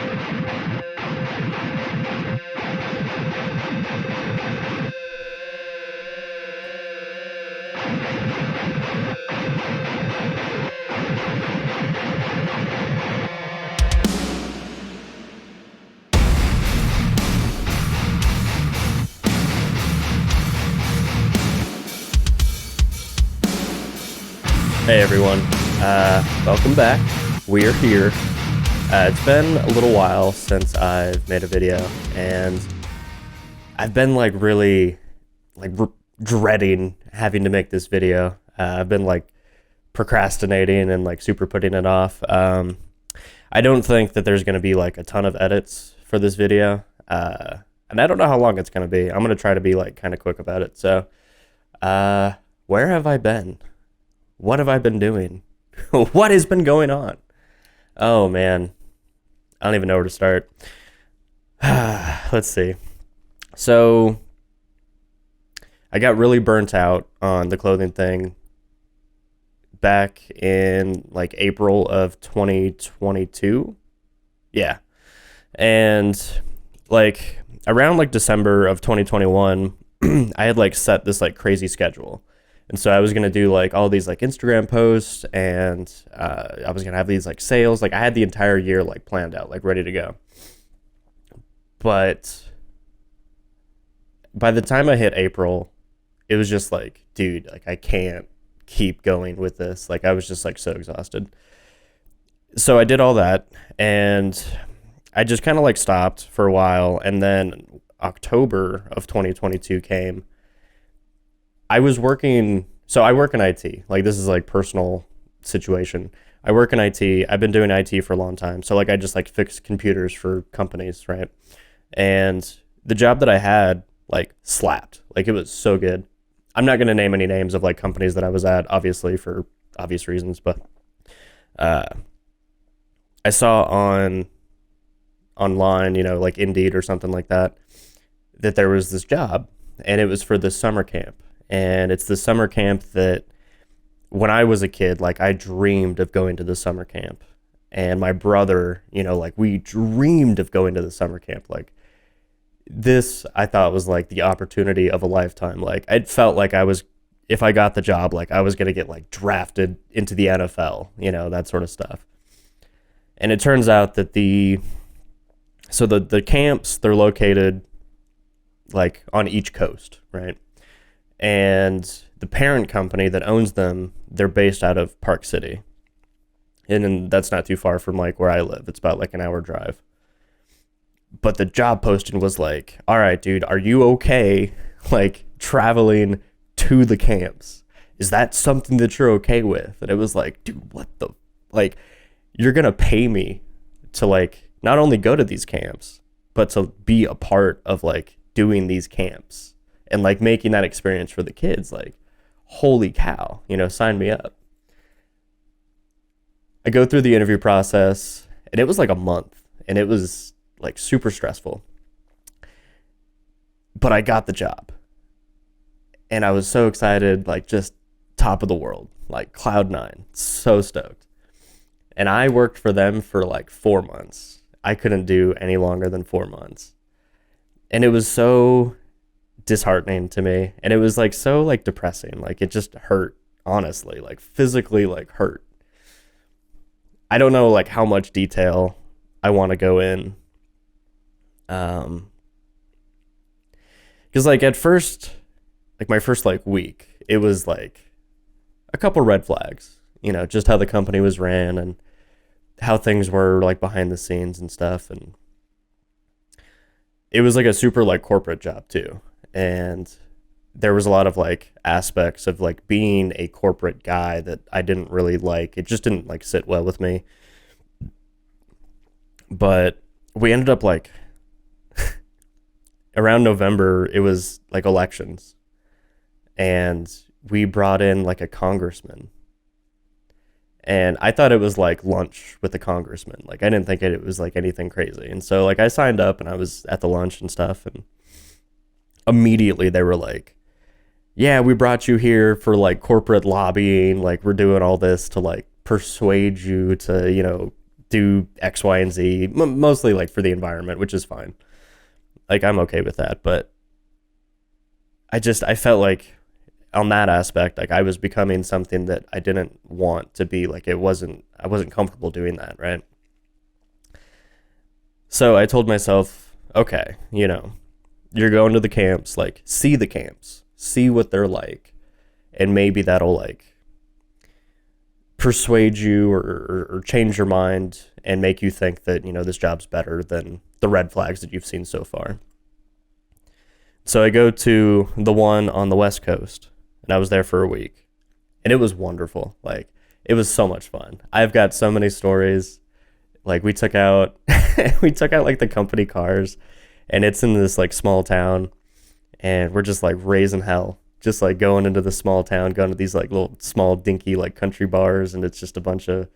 Hey everyone, welcome back. We're here. It's been a little while since I've made a video, and I've been really dreading having to make this video. I've been procrastinating and super putting it off. I don't think that there's going to be a ton of edits for this video, and I don't know how long it's going to be. I'm going to try to be kind of quick about it. So, where have I been? What have I been doing? What has been going on? Oh man, I don't even know where to start. Let's see. So I got really burnt out on the clothing thing back in April of 2022. Yeah. And around December of 2021, I had set this crazy schedule. And so I was going to do all these Instagram posts, and I was going to have these sales. I had the entire year planned out, ready to go. But by the time I hit April, it was just dude, I can't keep going with this. I was just so exhausted. So I did all that, and I just kind of stopped for a while. And then October of 2022 came. I was working, so I work in IT. This is personal situation. I work in IT. I've been doing IT for a long time. So I just fix computers for companies, right? And the job that I had slapped. It was so good. I'm not going to name any names of companies that I was at, obviously for obvious reasons, but I saw online, Indeed or something like that there was this job, and it was for this summer camp. And it's the summer camp that when I was a kid, I dreamed of going to the summer camp. And my brother, we dreamed of going to the summer camp. This, I thought was the opportunity of a lifetime. It felt I was, if I got the job, I was going to get drafted into the NFL, that sort of stuff. And it turns out that the camps, they're located on each coast, right? And the parent company that owns them, they're based out of Park City. And that's not too far from where I live. It's about an hour drive. But the job posting was all right, dude, are you okay traveling to the camps? Is that something that you're okay with? And it was dude, what the, you're going to pay me to not only go to these camps, but to be a part of doing these camps. And making that experience for the kids, holy cow, sign me up. I go through the interview process, and it was a month, and it was super stressful. But I got the job, and I was so excited, just top of the world, cloud nine, so stoked. And I worked for them for 4 months. I couldn't do any longer than 4 months. And it was so disheartening to me, and it was so depressing. It just hurt, honestly, physically hurt. I don't know how much detail I want to go in, because at first, my first week, it was a couple red flags, just how the company was ran and how things were behind the scenes and stuff. And it was a super corporate job too. And there was a lot of aspects of being a corporate guy that I didn't really like. It just didn't sit well with me. But we ended up around November, it was elections. And we brought in a congressman. And I thought it was lunch with the congressman. I didn't think it was anything crazy. And so I signed up, and I was at the lunch and stuff, and immediately they were yeah, we brought you here for corporate lobbying. We're doing all this to persuade you to, do X, Y, and Z, mostly like for the environment, which is fine. Like I'm okay with that, but I felt like on that aspect, like I was becoming something that I didn't want to be. Like I wasn't comfortable doing that, right? So I told myself, okay, you're going to the camps, like see the camps, see what they're like, and maybe that'll like persuade you or change your mind and make you think that, this job's better than the red flags that you've seen so far. So I go to the one on the West Coast, and I was there for a week, and it was wonderful. Like, it was so much fun. I've got so many stories. Like, we took out like the company cars, and it's in this like small town, and we're just like raising hell, just like going into the small town, going to these like little small dinky like country bars, and it's just a bunch of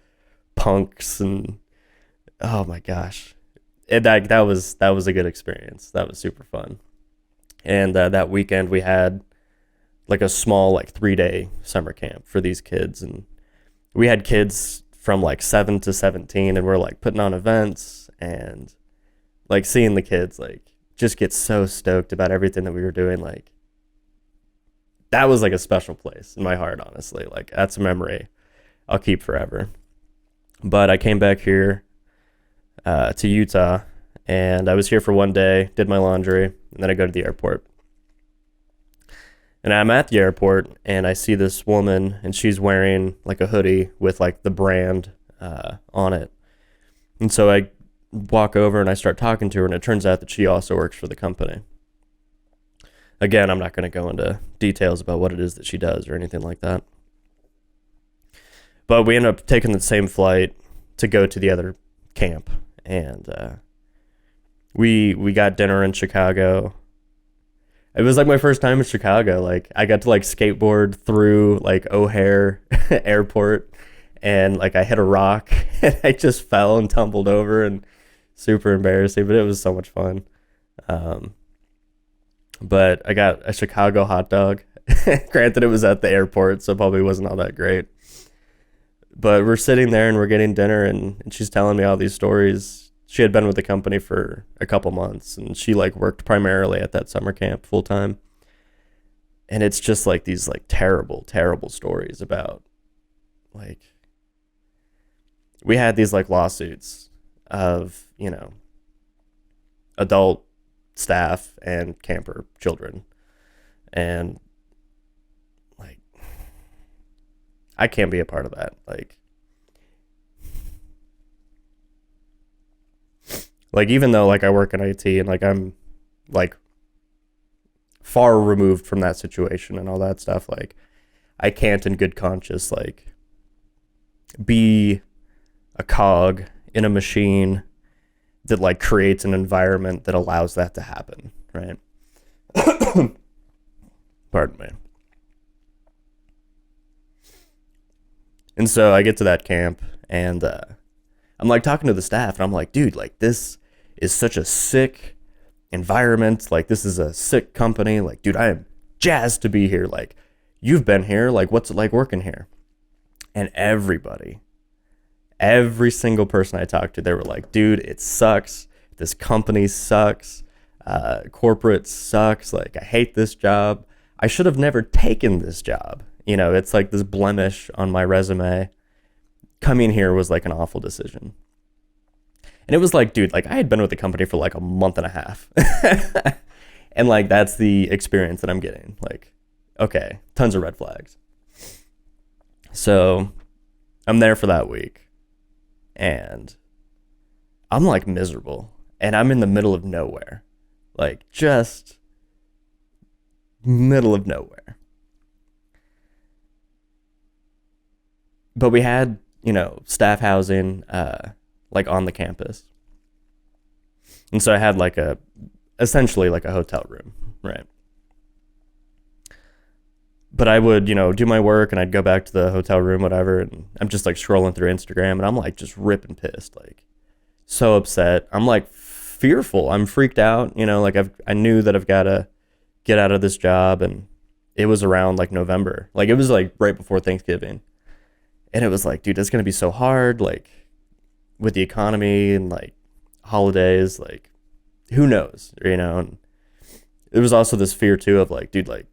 punks, and oh my gosh, that was a good experience. That was super fun. And that weekend we had like a small like 3-day summer camp for these kids, and we had kids from like 7 to 17, and we're like putting on events and like seeing the kids like just get so stoked about everything that we were doing. Like that was like a special place in my heart, honestly. Like that's a memory I'll keep forever. But I came back here to Utah, and I was here for one day, did my laundry, and then I go to the airport. And I'm at the airport, and I see this woman, and she's wearing like a hoodie with like the brand on it. And so I walk over and I start talking to her, and it turns out that she also works for the company. Again, I'm not going to go into details about what it is that she does or anything like that. But we end up taking the same flight to go to the other camp, and we got dinner in Chicago. It was like my first time in Chicago. Like I got to like skateboard through like O'Hare Airport, and like I hit a rock and I just fell and tumbled over, and super embarrassing, but it was so much fun. But I got a Chicago hot dog. Granted, it was at the airport, so it probably wasn't all that great. But we're sitting there and we're getting dinner, and she's telling me all these stories. She had been with the company for a couple months, and she like worked primarily at that summer camp full time. And it's just like these like terrible, terrible stories about like, we had these like lawsuits of, adult staff and camper children. And like, I can't be a part of that. Like even though like I work in IT and like I'm like far removed from that situation and all that stuff, like I can't in good conscience like be a cog in a machine that like creates an environment that allows that to happen, right? Pardon me. And so I get to that camp, and I'm like talking to the staff, and I'm like, dude, like this is such a sick environment. Like this is a sick company. Like, dude, I am jazzed to be here. Like, you've been here. Like, what's it like working here? And every single person I talked to, they were like, dude, it sucks. This company sucks. Corporate sucks. Like, I hate this job. I should have never taken this job. It's like this blemish on my resume. Coming here was like an awful decision. And it was like, dude, like I had been with the company for like a month and a half. And like, that's the experience that I'm getting. Like, okay, tons of red flags. So I'm there for that week, and I'm like miserable, and I'm in the middle of nowhere, like just middle of nowhere. But we had, staff housing, like on the campus. And so I had like essentially like a hotel room, right? But I would, do my work, and I'd go back to the hotel room, whatever. And I'm just like scrolling through Instagram, and I'm like just ripping pissed, like so upset. I'm like fearful. I'm freaked out. Like I knew that I've got to get out of this job. And it was around like November. Like it was like right before Thanksgiving. And it was like, dude, it's going to be so hard. Like with the economy and like holidays, like who knows, and it was also this fear too of like, dude, like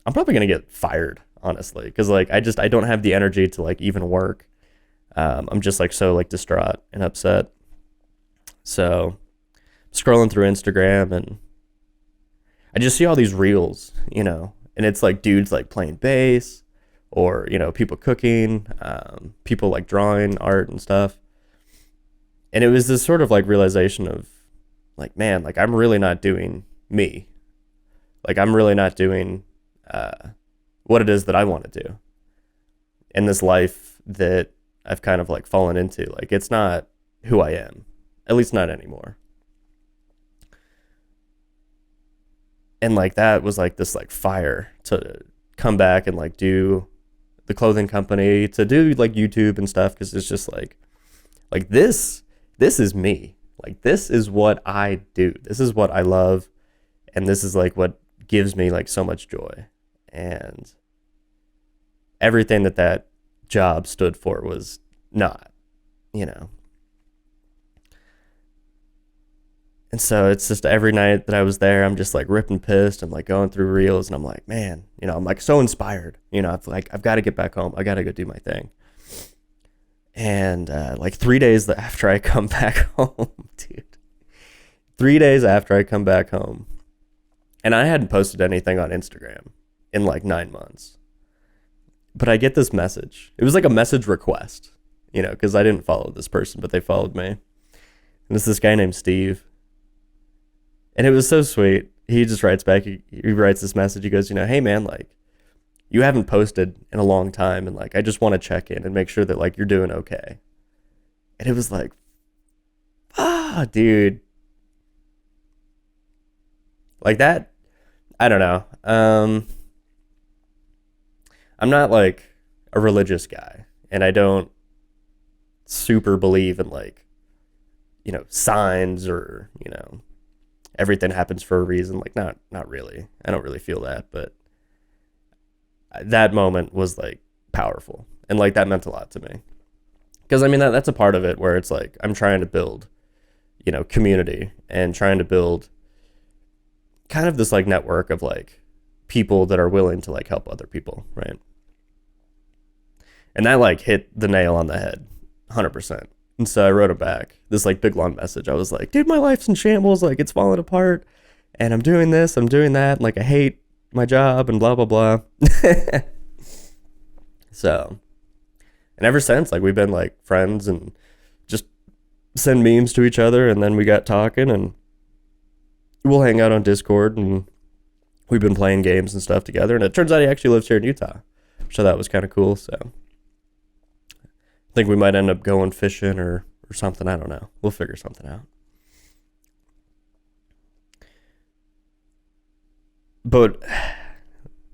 I'm probably gonna get fired, honestly, because like I don't have the energy to like even work. I'm just like so like distraught and upset. So scrolling through Instagram and I just see all these reels, and it's like dudes like playing bass or, people cooking, people like drawing art and stuff. And it was this sort of like realization of like, man, like I'm really not doing me. Like I'm really not doing what it is that I want to do in this life that I've kind of like fallen into. Like it's not who I am, at least not anymore. And like that was like this like fire to come back and like do the clothing company, to do like YouTube and stuff, because it's just like this is me. Like this is what I do. This is what I love, and this is like what gives me like so much joy. And everything that job stood for was not, And so it's just every night that I was there, I'm just like ripping pissed and like going through reels, and I'm like, man, I'm like so inspired. I've got to get back home. I got to go do my thing. And like 3 days after I come back home, dude, 3 days after I come back home, and I hadn't posted anything on Instagram in like 9 months, but I get this message. It was like a message request, because I didn't follow this person, but they followed me. And it's this guy named Steve. And it was so sweet. He just writes back, he writes this message. He goes, hey man, like you haven't posted in a long time. And like, I just want to check in and make sure that like you're doing okay. And it was like, dude. Like that, I don't know. I'm not like a religious guy, and I don't super believe in like, signs or, everything happens for a reason. Like not really. I don't really feel that, but that moment was like powerful, and like that meant a lot to me. Because I mean that's a part of it where it's like I'm trying to build, community, and trying to build kind of this like network of like people that are willing to like help other people, right? And that like hit the nail on the head, 100%. And so I wrote it back, this like big long message. I was like, dude, my life's in shambles. Like it's falling apart, and I'm doing this, I'm doing that. Like I hate my job and blah, blah, blah. So, and ever since, like we've been like friends and just send memes to each other. And then we got talking, and we'll hang out on Discord, and we've been playing games and stuff together. And it turns out he actually lives here in Utah. So that was kind of cool. So I think we might end up going fishing or something. I don't know. We'll figure something out. But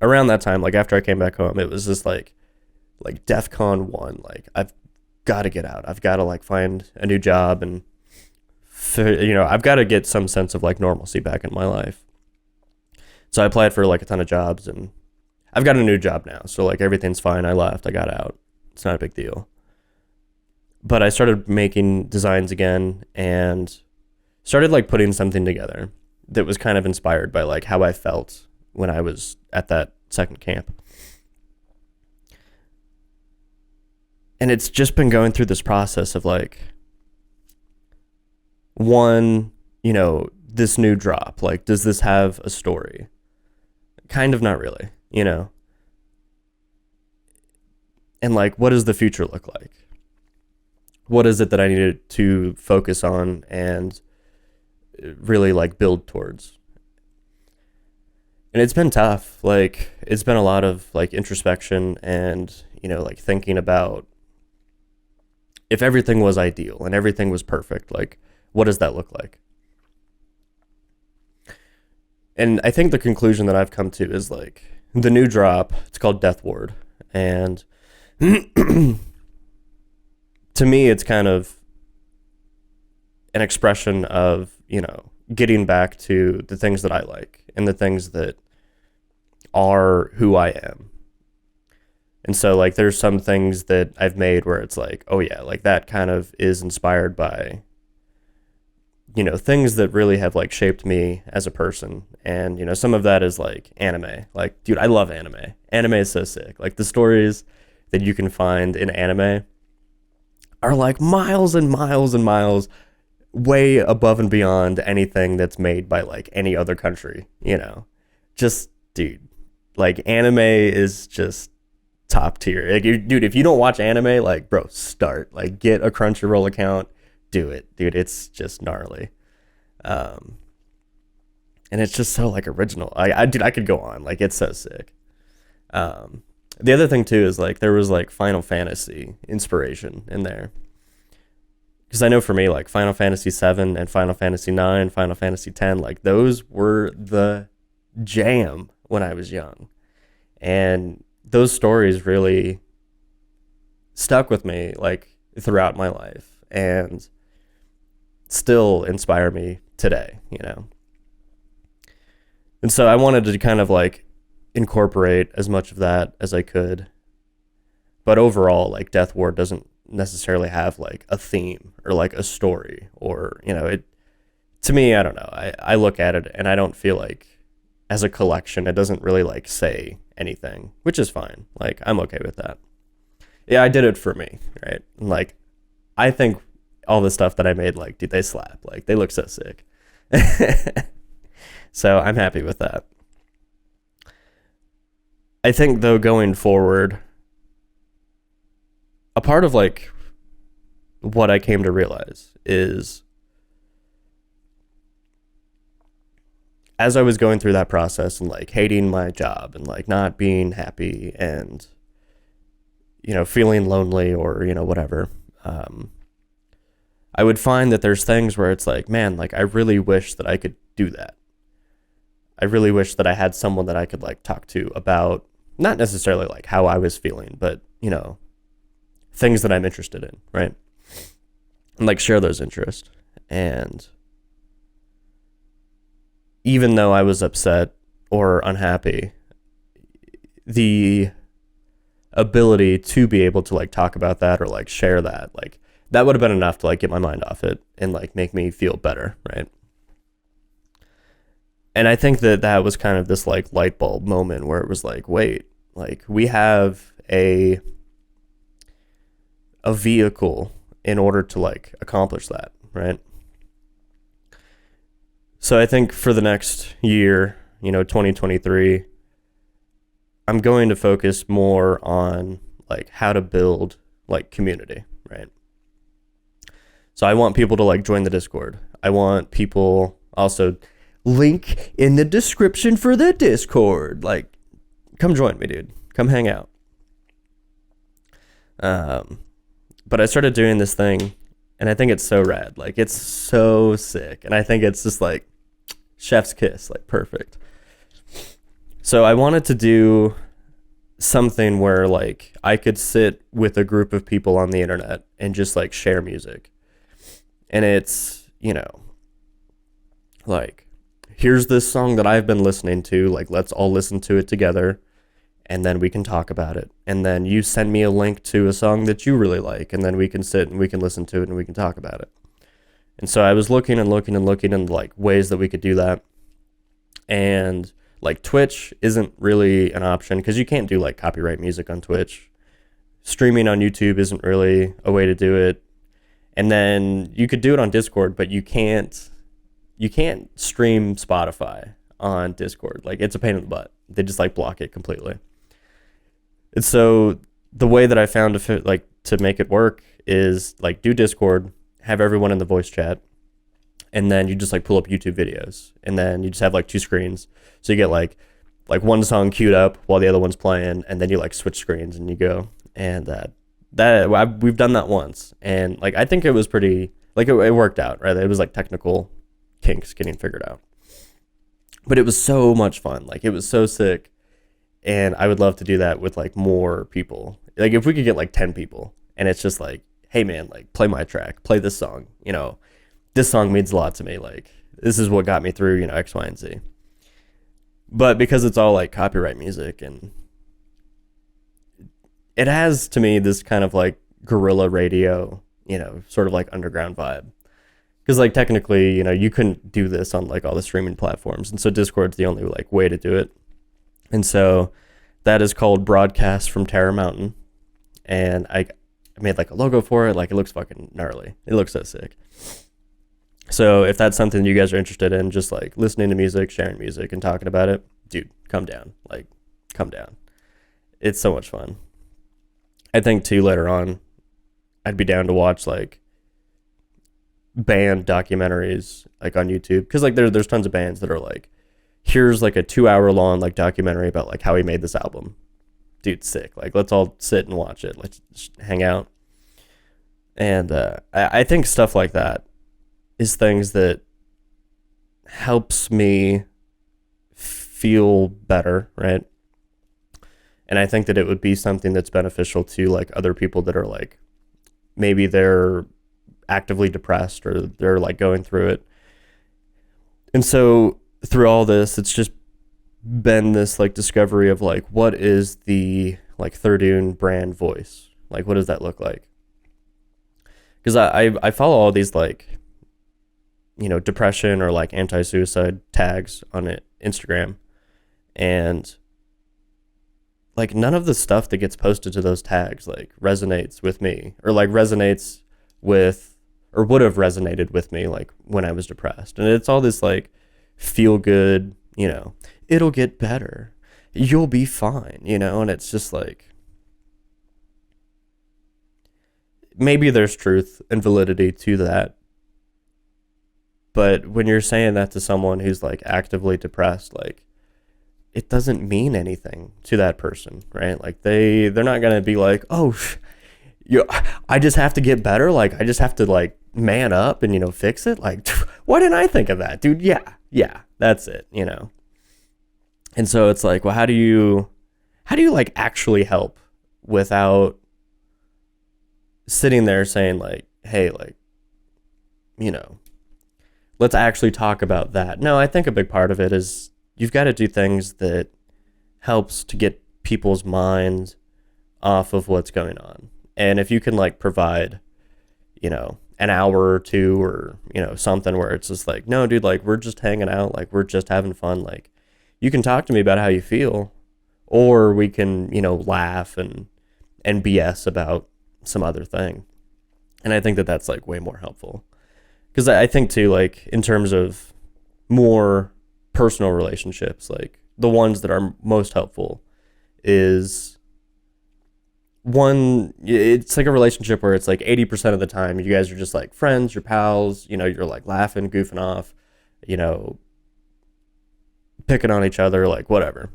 around that time, like after I came back home, it was just like DEFCON 1. Like I've got to get out. I've got to like find a new job, and I've got to get some sense of like normalcy back in my life. So I applied for like a ton of jobs, and I've got a new job now. So like everything's fine. I left. I got out. It's not a big deal. But I started making designs again, and started like putting something together that was kind of inspired by like how I felt when I was at that second camp. And it's just been going through this process of like, one, this new drop, like, does this have a story? Kind of not really, And like, what does the future look like? What is it that I needed to focus on and really like build towards? And it's been tough. Like it's been a lot of like introspection and, like thinking about if everything was ideal and everything was perfect, like what does that look like? And I think the conclusion that I've come to is like the new drop, it's called Death Ward. And to me, it's kind of an expression of, getting back to the things that I like and the things that are who I am. And so like there's some things that I've made where it's like, oh yeah, like that kind of is inspired by, things that really have like shaped me as a person. And, some of that is like anime. Like, dude, I love anime. Anime is so sick. Like the stories that you can find in anime are like miles and miles and miles way above and beyond anything that's made by like any other country. Just, dude, like anime is just top tier. Like, dude, if you don't watch anime, like, bro, start. Like, get a Crunchyroll account, do it, dude. It's just gnarly, um, and it's just so like original. Dude, I could go on. Like, it's so sick. Um, the other thing too is like there was like Final Fantasy inspiration in there because I know for me like Final Fantasy 7 and Final Fantasy 9, Final Fantasy 10, like those were the jam when I was young, and those stories really stuck with me like throughout my life and still inspire me today. And so I wanted to kind of like incorporate as much of that as I could. But overall, like Death Ward doesn't necessarily have like a theme or like a story or, it to me, I don't know. I look at it and I don't feel like as a collection, it doesn't really like say anything, which is fine. Like I'm okay with that. Yeah, I did it for me, right? And, like I think all the stuff that I made, like, dude, they slap. Like they look so sick. So I'm happy with that. I think though going forward, a part of like what I came to realize is as I was going through that process and like hating my job and like not being happy and feeling lonely or whatever, I would find that there's things where it's like, man, like I really wish that I could do that. I really wish that I had someone that I could like talk to about not necessarily like how I was feeling, but things that I'm interested in, right? And like share those interests. And even though I was upset or unhappy, the ability to be able to like talk about that or like share that, like that would have been enough to like get my mind off it and like make me feel better, right? And I think that that was kind of this like light bulb moment where it was like, wait, like we have a vehicle in order to like accomplish that, right? So I think for the next year, 2023, I'm going to focus more on like how to build like community, right? So I want people to like join the Discord. I want people also link in the description for the Discord. Like, come join me, dude. Come hang out. But I started doing this thing, and I think it's so rad. Like, it's so sick, and I think it's just like chef's kiss, like perfect. So I wanted to do something where like I could sit with a group of people on the internet and just like share music. And it's, like, here's this song that I've been listening to, like, let's all listen to it together, and then we can talk about it. And then you send me a link to a song that you really like, and then we can sit and we can listen to it and we can talk about it. And so I was looking in like ways that we could do that. And like Twitch isn't really an option because you can't do like copyright music on Twitch. Streaming on YouTube isn't really a way to do it. And then you could do it on Discord, but you can't stream Spotify on Discord. Like it's a pain in the butt. They just like block it completely. And so the way that I found to make it work is like do Discord, have everyone in the voice chat, and then you just like pull up YouTube videos, and then you just have like two screens. So you get like one song queued up while the other one's playing, and then you like switch screens and you go. And we've done that once, and like I think it was pretty like it worked out, right? It was like technical kinks getting figured out, but it was so much fun. Like it was so sick, and I would love to do that with like more people. Like if we could get like 10 people, and it's just like, hey man, like play my track, play this song. This song means a lot to me. Like this is what got me through X, Y, and Z. But because it's all like copyright music and it has to me this kind of like guerrilla radio, sort of like underground vibe. Because like technically, you couldn't do this on like all the streaming platforms, and so Discord's the only like way to do it. And so that is called Broadcast from Terror Mountain, and I made like a logo for it. Like, it looks fucking gnarly. It looks so sick. So if that's something you guys are interested in, just like listening to music, sharing music, and talking about it, dude, come down. Like, come down. It's so much fun. I think too, later on, I'd be down to watch like band documentaries like on YouTube, because like there's tons of bands that are like, here's like a 2 hour long like documentary about like how he made this album. Dude, sick. Like, let's all sit and watch it. Let's just hang out. And I think stuff like that is things that helps me feel better, right? And I think that it would be something that's beneficial to like other people that are like, maybe they're actively depressed or they're like going through it. And so through all this, it's just been this like discovery of like, what is the like Thirdoon brand voice? Like, what does that look like? Because I follow all these like, depression or like anti-suicide tags on it, Instagram, and like none of the stuff that gets posted to those tags like resonates with me, or like resonates with, or would have resonated with me like when I was depressed. And it's all this like feel good, it'll get better, you'll be fine, and it's just like, maybe there's truth and validity to that. But when you're saying that to someone who's like actively depressed, like, it doesn't mean anything to that person, right? Like they're not going to be like, oh, I just have to get better. Like, I just have to like man up and, fix it. Like, why didn't I think of that, dude? Yeah, that's it, And so it's like, well, how do you like actually help without sitting there saying like, hey, like, let's actually talk about that. No, I think a big part of it is you've got to do things that helps to get people's minds off of what's going on. And if you can like provide, an hour or two or, something where it's just like, no, dude, like, we're just hanging out, like, we're just having fun. Like, you can talk to me about how you feel, or we can, laugh and BS about some other thing. And I think that that's like way more helpful. Because I think too, like, in terms of more personal relationships, like the ones that are most helpful is one, it's like a relationship where it's like 80% of the time you guys are just like friends, you're pals, you're like laughing, goofing off, picking on each other, like whatever.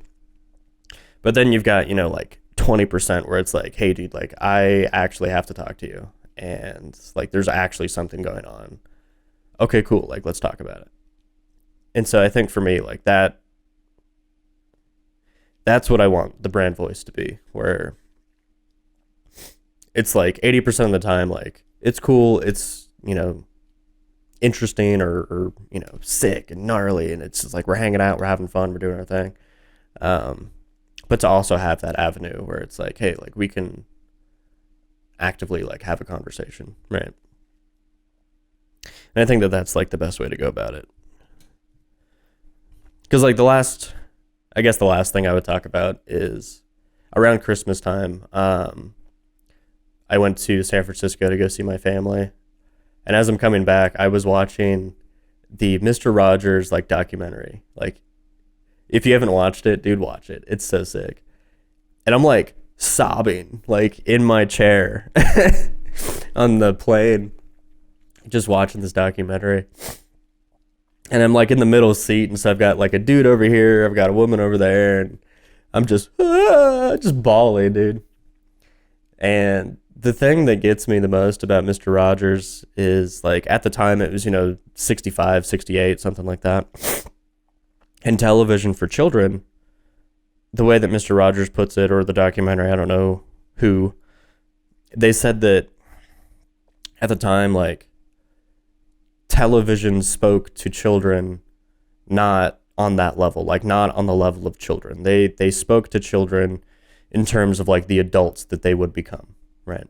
But then you've got, like 20% where it's like, hey dude, like, I actually have to talk to you, and like there's actually something going on. Okay, cool. Like, let's talk about it. And so I think for me, like that's what I want the brand voice to be, where it's like 80% of the time, like, it's cool, it's, interesting or sick and gnarly, and it's just like we're hanging out, we're having fun, we're doing our thing. But to also have that avenue where it's like, hey, like, we can actively like have a conversation, right? And I think that that's like the best way to go about it. Because like the last thing I would talk about is around Christmas time. I went to San Francisco to go see my family. And as I'm coming back, I was watching the Mr. Rogers like documentary. Like, if you haven't watched it, dude, watch it. It's so sick. And I'm like sobbing, like in my chair on the plane, just watching this documentary. And I'm like in the middle seat, and so I've got like a dude over here, I've got a woman over there, and I'm just bawling, dude. And the thing that gets me the most about Mr. Rogers is, like, at the time it was, 65, 68, something like that. And television for children, the way that Mr. Rogers puts it, or the documentary, I don't know who, they said that at the time, like, television spoke to children not on that level, like not on the level of children. They spoke to children in terms of like the adults that they would become, right?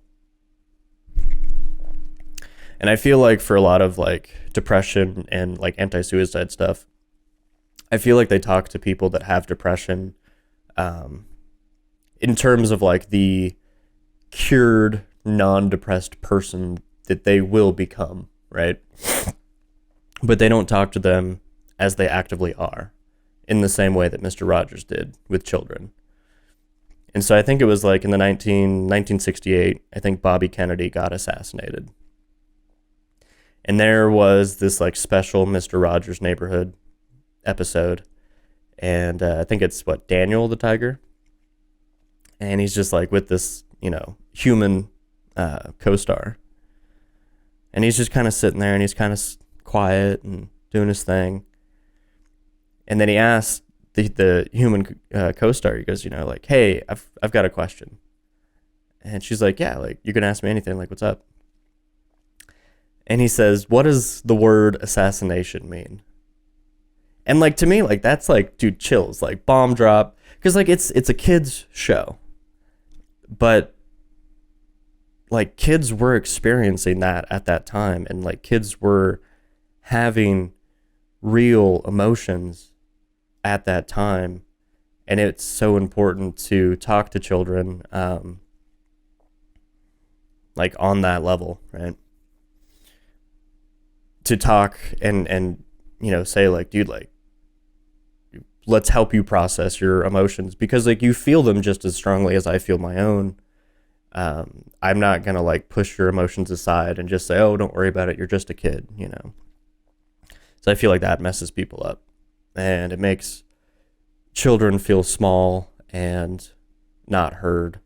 And I feel like for a lot of like depression and like anti-suicide stuff, I feel like they talk to people that have depression in terms of like the cured, non-depressed person that they will become, right? But they don't talk to them as they actively are, in the same way that Mr. Rogers did with children. And so I think it was like in the 1968, I think Bobby Kennedy got assassinated. And there was this like special Mr. Rogers Neighborhood episode. And I think it's Daniel the tiger. And he's just like with this, human co-star. And he's just kind of sitting there and he's kind of quiet and doing his thing. And then he asked the human co-star, he goes, like, hey, I've got a question. And she's like, yeah, like, you can ask me anything, like, what's up? And he says, what does the word assassination mean? And like, to me, like, that's like, dude, chills, like bomb drop. Because like, it's a kid's show. But like, kids were experiencing that at that time. And like, kids were having real emotions at that time. And it's so important to talk to children like on that level, right? To talk and say like, dude, like, let's help you process your emotions, because like you feel them just as strongly as I feel my own. I'm not gonna like push your emotions aside and just say, oh, don't worry about it, you're just a kid, So I feel like that messes people up, and it makes children feel small and not heard.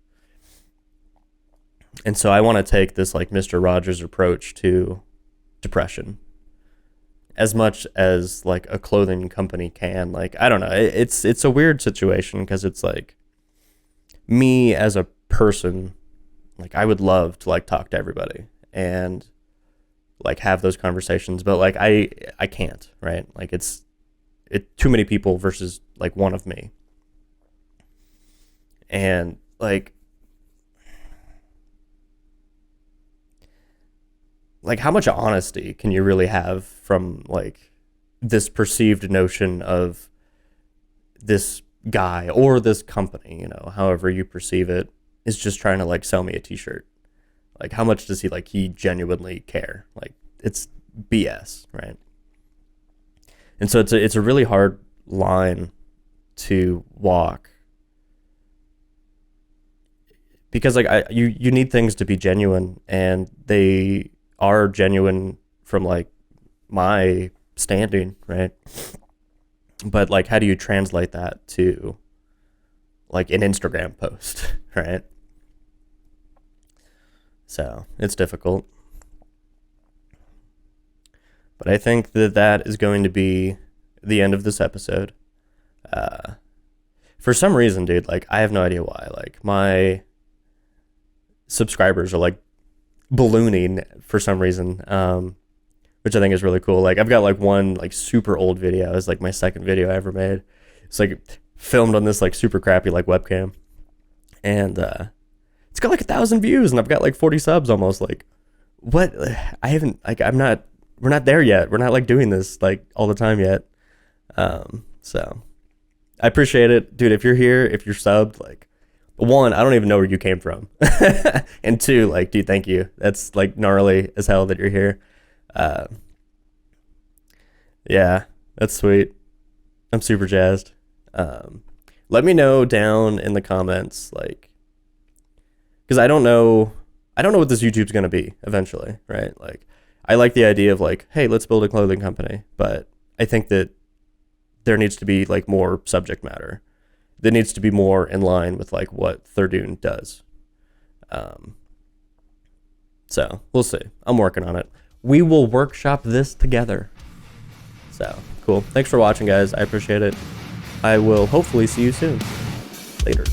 And so I want to take this like Mr. Rogers approach to depression as much as like a clothing company can. Like, I don't know, it's a weird situation, because it's like me as a person, like I would love to like talk to everybody and like have those conversations, but like I can't, right? Like it's too many people versus like one of me. And like how much honesty can you really have from like this perceived notion of this guy or this company, however you perceive it, is just trying to like sell me a t-shirt? Like, how much does he genuinely care? Like, it's BS, right? And so it's a really hard line to walk, because like you need things to be genuine, and they are genuine from like my standing, right? But like, how do you translate that to like an Instagram post, right? So it's difficult. But I think that is going to be the end of this episode. For some reason, dude, like I have no idea why, like my subscribers are like ballooning for some reason, which I think is really cool. Like I've got like one like super old video. It's like my second video I ever made. It's like filmed on this like super crappy like webcam, and it's got like 1,000 views, and I've got like 40 subs almost. Like, what? I haven't, like, we're not there yet. We're not like doing this like all the time yet. So I appreciate it, dude. If you're here, if you're subbed, like, one, I don't even know where you came from. And two, like, dude, thank you. That's like gnarly as hell that you're here. Yeah, that's sweet. I'm super jazzed. Let me know down in the comments, like, because I don't know what this YouTube's going to be eventually, right? Like, I like the idea of like, hey, let's build a clothing company, but I think that there needs to be like more subject matter that needs to be more in line with like what Thirdoon does. So we'll see. I'm working on it. We will workshop this together. So cool. Thanks for watching, guys. I appreciate it. I will hopefully see you soon. Later.